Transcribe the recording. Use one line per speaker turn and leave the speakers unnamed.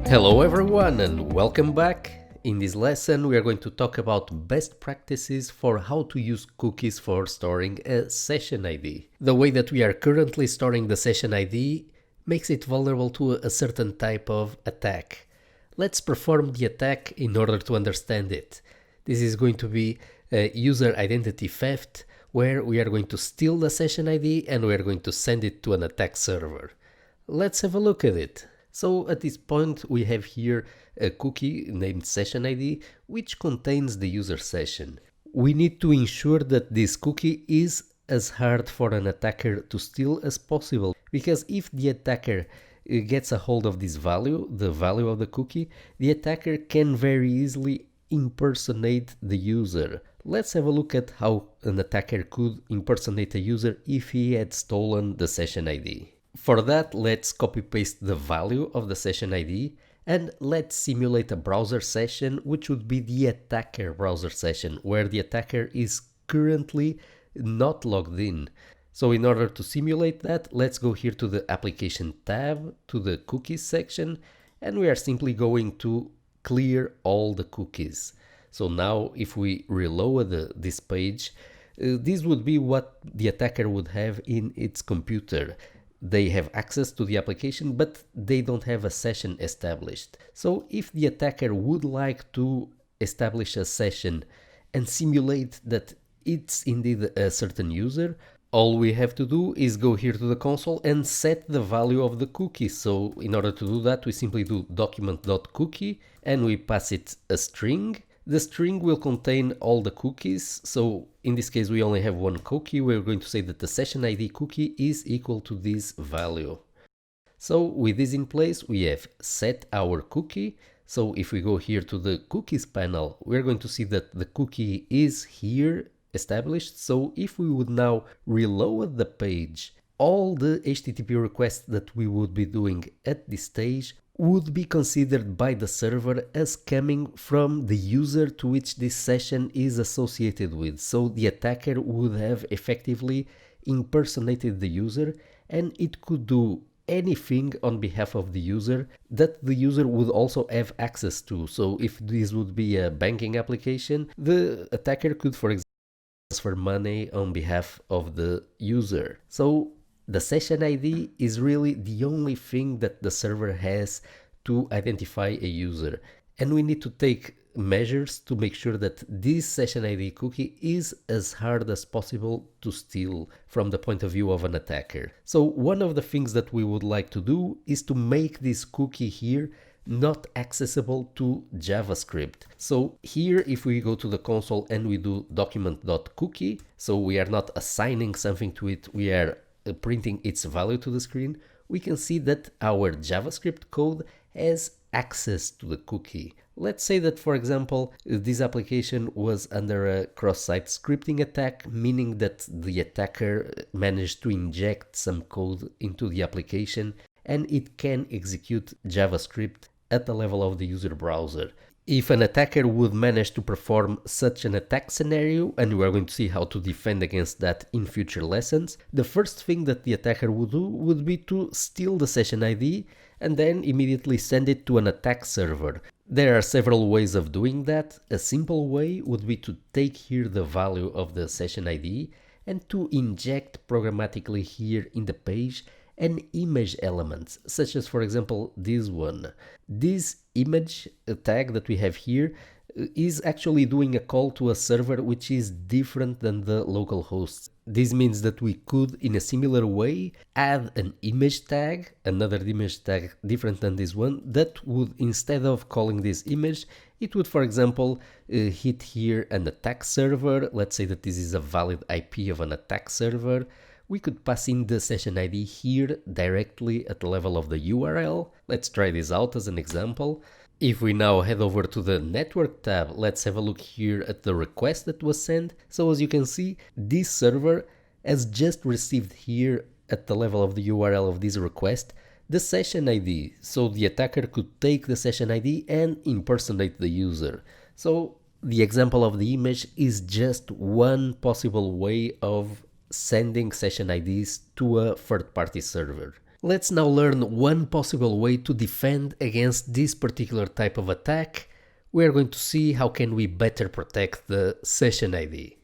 Hello everyone and welcome back. In this lesson we are going to talk about best practices for how to use cookies for storing a session ID. The way that we are currently storing the session ID makes it vulnerable to a certain type of attack. Let's perform the attack in order to understand it. This is going to be a user identity theft where we are going to steal the session ID and we are going to send it to an attack server. Let's have a look at it. So at this point we have here a cookie named session ID which contains the user session. We need to ensure that this cookie is as hard for an attacker to steal as possible, because if the attacker gets a hold of this value, the value of the cookie, the attacker can very easily impersonate the user. Let's have a look at how an attacker could impersonate a user if he had stolen the session ID. For that, let's copy paste the value of the session ID and let's simulate a browser session, which would be the attacker browser session, where the attacker is currently not logged in. So in order to simulate that, let's go here to the application tab, to the cookies section, and we are simply going to clear all the cookies. So now if we reload this page, this would be what the attacker would have in its computer. They have access to the application, but they don't have a session established. So if the attacker would like to establish a session and simulate that it's indeed a certain user, all we have to do is go here to the console and set the value of the cookie. So in order to do that, we simply do document.cookie and we pass it a string. The string will contain all the cookies, so in this case we only have one cookie. We're going to say that the session ID cookie is equal to this value. So with this in place, we have set our cookie. So if we go here to the cookies panel, we're going to see that the cookie is here established. So if we would now reload the page, all the HTTP requests that we would be doing at this stage would be considered by the server as coming from the user to which this session is associated with. So the attacker would have effectively impersonated the user, and it could do anything on behalf of the user that the user would also have access to. So if this would be a banking application, the attacker could, for example, transfer money on behalf of the user. So the session ID is really the only thing that the server has to identify a user. And we need to take measures to make sure that this session ID cookie is as hard as possible to steal from the point of view of an attacker. So one of the things that we would like to do is to make this cookie here not accessible to JavaScript. So here, if we go to the console and we do document.cookie, so we are not assigning something to it, we are printing its value to the screen, we can see that our JavaScript code has access to the cookie. Let's say that, for example, this application was under a cross-site scripting attack, meaning that the attacker managed to inject some code into the application and it can execute JavaScript at the level of the user browser. If an attacker would manage to perform such an attack scenario, and we are going to see how to defend against that in future lessons, the first thing that the attacker would do would be to steal the session ID and then immediately send it to an attack server. There are several ways of doing that. A simple way would be to take here the value of the session ID and to inject programmatically here in the page an image element, such as, for example, this one. This image tag that we have here is actually doing a call to a server which is different than the local host. This means that we could, in a similar way, add an image tag, another image tag different than this one, that would, instead of calling this image, it would, for example, hit here an attack server. Let's say that this is a valid IP of an attack server. We could pass in the session ID here directly at the level of the URL. Let's try this out as an example. If we now head over to the network tab, let's have a look here at the request that was sent. So as you can see, this server has just received here at the level of the URL of this request the session ID. So the attacker could take the session ID and impersonate the user. So the example of the image is just one possible way of sending session IDs to a third-party server. Let's now learn one possible way to defend against this particular type of attack. We are going to see how can we better protect the session ID.